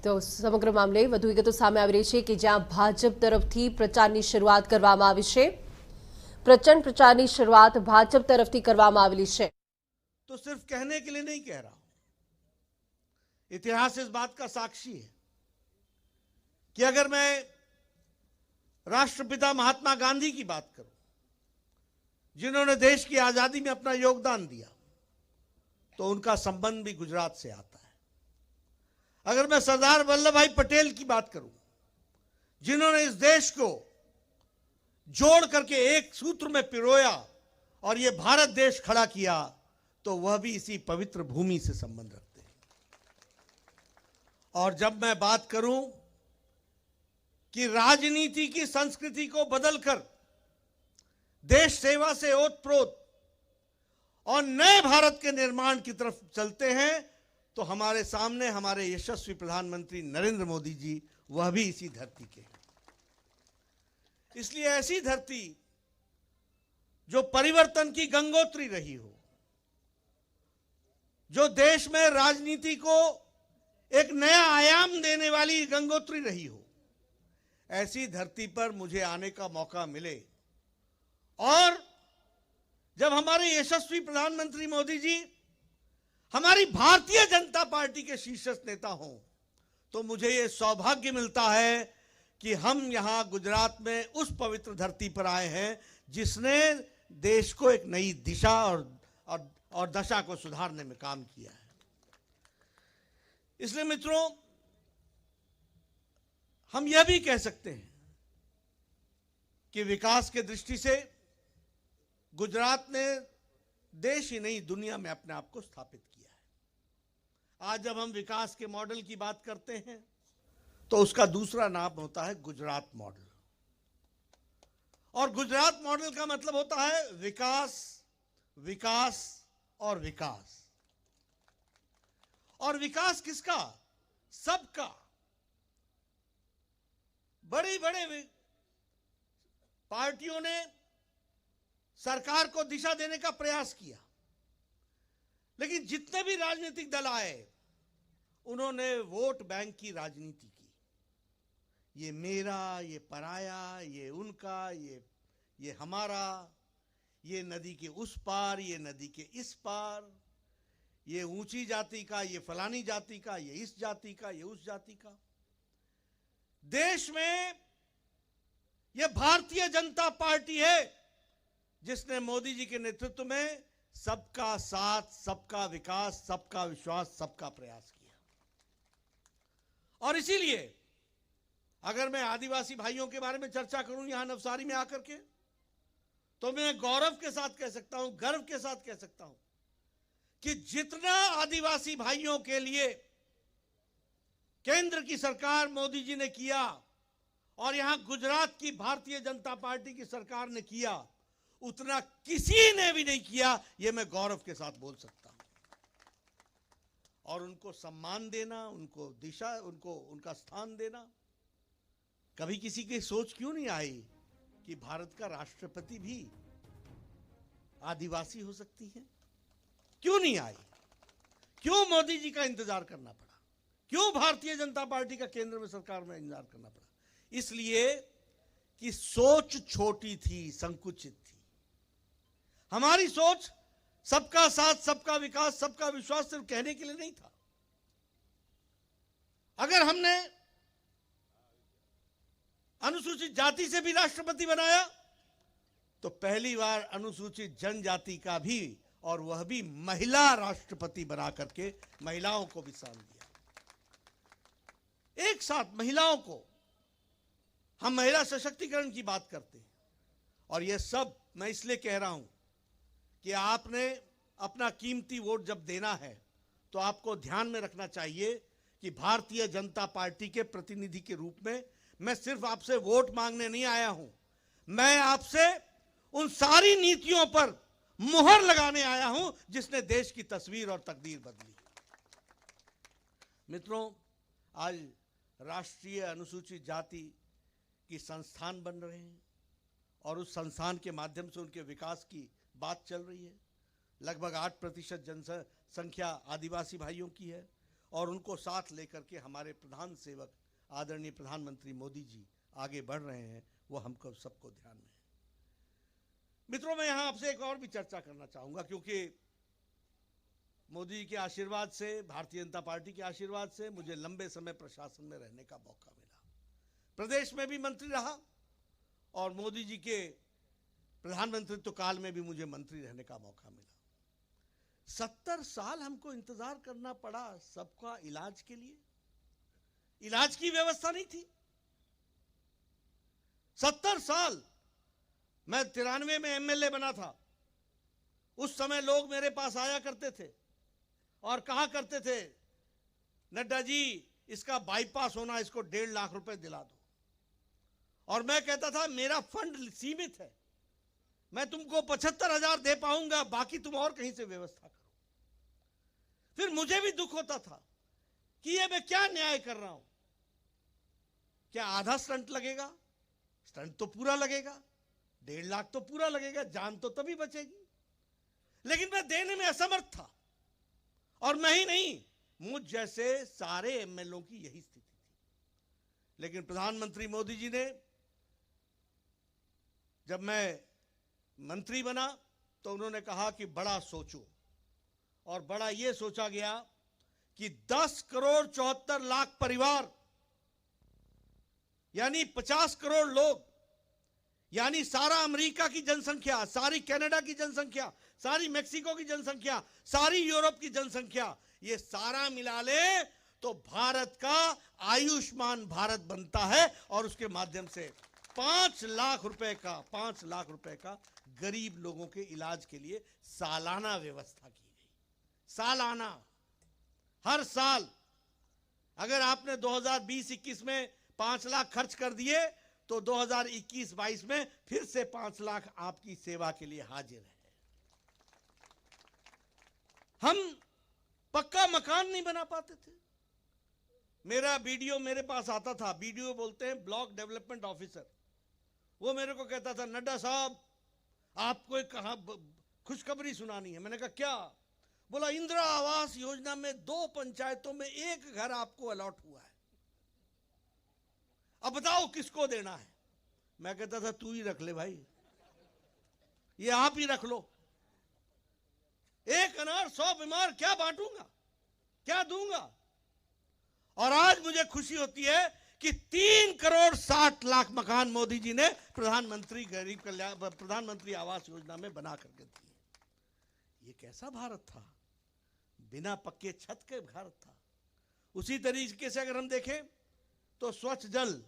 તો સમગ્ર મામલે વધુ વિગતો સામે આવી રહી છે કે જ્યાં ભાજપ તરફથી પ્રચારની શરૂઆત કરવામાં આવી છે। પ્રચંડ પ્રચારની શરૂઆત ભાજપ તરફથી કરવામાં આવેલી છે। तो सिर्फ कहने के लिए नहीं कह रहा हूं, इतिहास इस बात का साक्षी है कि अगर मैं राष्ट्रपिता महात्मा गांधी की बात करूं, जिन्होंने देश की आजादी में अपना योगदान दिया, तो उनका संबंध भी गुजरात से आता है। अगर मैं सरदार वल्लभ भाई पटेल की बात करूं, जिन्होंने इस देश को जोड़ करके एक सूत्र में पिरोया और ये भारत देश खड़ा किया, तो वह भी इसी पवित्र भूमि से संबंध रखते हैं। और जब मैं बात करूं कि राजनीति की संस्कृति को बदलकर देश सेवा से ओतप्रोत और नए भारत के निर्माण की तरफ चलते हैं, तो हमारे सामने हमारे यशस्वी प्रधानमंत्री नरेंद्र मोदी जी, वह भी इसी धरती के हैं। इसलिए ऐसी धरती जो परिवर्तन की गंगोत्री रही हो, जो देश में राजनीति को एक नया आयाम देने वाली गंगोत्री रही हो, ऐसी धरती पर मुझे आने का मौका मिले और जब हमारे यशस्वी प्रधानमंत्री मोदी जी हमारी भारतीय जनता पार्टी के शीर्षस्थ नेता हों, तो मुझे यह सौभाग्य मिलता है कि हम यहां गुजरात में उस पवित्र धरती पर आए हैं जिसने देश को एक नई दिशा और दशा को सुधारने में काम किया है। इसलिए मित्रों, हम यह भी कह सकते हैं कि विकास के दृष्टि से गुजरात ने देश ही नहीं दुनिया में अपने आप को स्थापित किया है। आज जब हम विकास के मॉडल की बात करते हैं, तो उसका दूसरा नाम होता है गुजरात मॉडल। और गुजरात मॉडल का मतलब होता है विकास, विकास और विकास। और विकास किसका? सबका। बड़ी बड़े पार्टियों ने सरकार को दिशा देने का प्रयास किया, लेकिन जितने भी राजनीतिक दल आए, उन्होंने वोट बैंक की राजनीति की। ये मेरा, ये पराया, ये उनका, ये हमारा, ये नदी के उस पार, ये नदी के इस पार, ये ऊंची जाति का, ये फलानी जाति का, ये इस जाति का, ये उस जाति का। देश में ये भारतीय जनता पार्टी है जिसने मोदी जी के नेतृत्व में सबका साथ, सबका विकास, सबका विश्वास, सबका प्रयास किया। और इसीलिए अगर मैं आदिवासी भाइयों के बारे में चर्चा करूं यहां नवसारी में आकर के, तो मैं गौरव के साथ कह सकता हूं, गर्व के साथ कह सकता हूं कि जितना आदिवासी भाइयों के लिए केंद्र की सरकार मोदी जी ने किया और यहां गुजरात की भारतीय जनता पार्टी की सरकार ने किया, उतना किसी ने भी नहीं किया, यह मैं गौरव के साथ बोल सकता हूं। और उनको सम्मान देना, उनको दिशा, उनका स्थान देना, कभी किसी की सोच क्यों नहीं आई कि भारत का राष्ट्रपति भी आदिवासी हो सकती है? क्यों नहीं आई? क्यों मोदी जी का इंतजार करना पड़ा? क्यों भारतीय जनता पार्टी का केंद्र में सरकार में इंतजार करना पड़ा? इसलिए कि सोच छोटी थी, संकुचित थी। हमारी सोच सबका साथ, सबका विकास, सबका विश्वास सिर्फ कहने के लिए नहीं था। अगर हमने अनुसूचित जाति से भी राष्ट्रपति बनाया, तो पहली बार अनुसूचित जनजाति का भी, और वह भी महिला राष्ट्रपति बना करके महिलाओं को भी स्थान दिया। एक साथ महिलाओं को, हम महिला सशक्तिकरण की बात करते हैं, और यह सब मैं इसलिए कह रहा हूं कि आपने अपना कीमती वोट जब देना है, तो आपको ध्यान में रखना चाहिए कि भारतीय जनता पार्टी के प्रतिनिधि के रूप में मैं सिर्फ आपसे वोट मांगने नहीं आया हूं, मैं आपसे उन सारी नीतियों पर मुहर लगाने आया हूं जिसने देश की तस्वीर और तकदीर बदली। मित्रों, आज राष्ट्रीय अनुसूचित जाति की संस्थान बन रहे हैं और उस संस्थान के माध्यम से उनके विकास की बात चल रही है। लगभग 8% जनसंख्या आदिवासी भाइयों की है और उनको साथ लेकर के हमारे प्रधान सेवक आदरणीय प्रधानमंत्री मोदी जी आगे बढ़ रहे हैं, वो हमको सबको ध्यान में है। मित्रों, मैं यहां आपसे एक और भी चर्चा करना चाहूंगा, क्योंकि मोदी जी के आशीर्वाद से, भारतीय जनता पार्टी के आशीर्वाद से मुझे लंबे समय प्रशासन में रहने का मौका मिला। प्रदेश में भी मंत्री रहा और मोदी जी के प्रधानमंत्रित्व काल में भी मुझे मंत्री रहने का मौका मिला। 70 साल हमको इंतजार करना पड़ा सबका इलाज के लिए। इलाज की व्यवस्था नहीं थी। 70 साल। मैं 93 में एमएलए बना था। उस समय लोग मेरे पास आया करते थे और कहा करते थे, नड्डा जी इसका बाईपास होना, इसको 1.5 लाख रुपए दिला दो। और मैं कहता था मेरा फंड सीमित है, मैं तुमको 75,000 दे पाऊंगा, बाकी तुम और कहीं से व्यवस्था करो। फिर मुझे भी दुख होता था कि ये मैं क्या न्याय कर रहा हूं। क्या आधा स्टंट लगेगा? स्टंट तो पूरा लगेगा। 1.5 लाख तो पूरा लगेगा, जान तो तभी बचेगी। लेकिन मैं देने में असमर्थ था। और मैं ही नहीं, मुझ जैसे सारे एमएलओ की यही स्थिति थी। लेकिन प्रधानमंत्री मोदी जी ने, जब मैं मंत्री बना तो उन्होंने कहा कि बड़ा सोचो, और बड़ा यह सोचा गया कि 10 करोड़ 74 लाख परिवार, यानी 50 करोड़ लोग, यानी सारा अमेरिका की जनसंख्या, सारी कनाडा की जनसंख्या, सारी मेक्सिको की जनसंख्या, सारी यूरोप की जनसंख्या, ये सारा मिला ले तो भारत का आयुष्मान भारत बनता है। और उसके माध्यम से 5 लाख रुपए का गरीब लोगों के इलाज के लिए सालाना व्यवस्था की गई। सालाना, हर साल। अगर आपने 2020-21 में 5 लाख खर्च कर दिए तो 2021-22 में फिर से 5 लाख आपकी सेवा के लिए हाजिर है। हम पक्का मकान नहीं बना पाते थे। मेरा बीडीओ मेरे पास आता था, बीडीओ बोलते हैं ब्लॉक डेवलपमेंट ऑफिसर। वो मेरे को कहता था, नड्डा साहब आपको एक खुशखबरी सुनानी है। मैंने कहा क्या? बोला इंदिरा आवास योजना में 2 पंचायतों में 1 घर आपको अलॉट हुआ है, अब बताओ किसको देना है। मैं कहता था तू ही रख ले भाई, ये आप ही रख लो। 1 अनार 100 बीमार, क्या बांटूंगा, क्या दूंगा। और आज मुझे खुशी होती है कि 3 करोड़ 60 लाख मकान मोदी जी ने प्रधानमंत्री आवास योजना में बना करके दिए। ये कैसा भारत था? बिना पक्के छत के भारत था। उसी तरीके से अगर हम देखें तो स्वच्छ जल,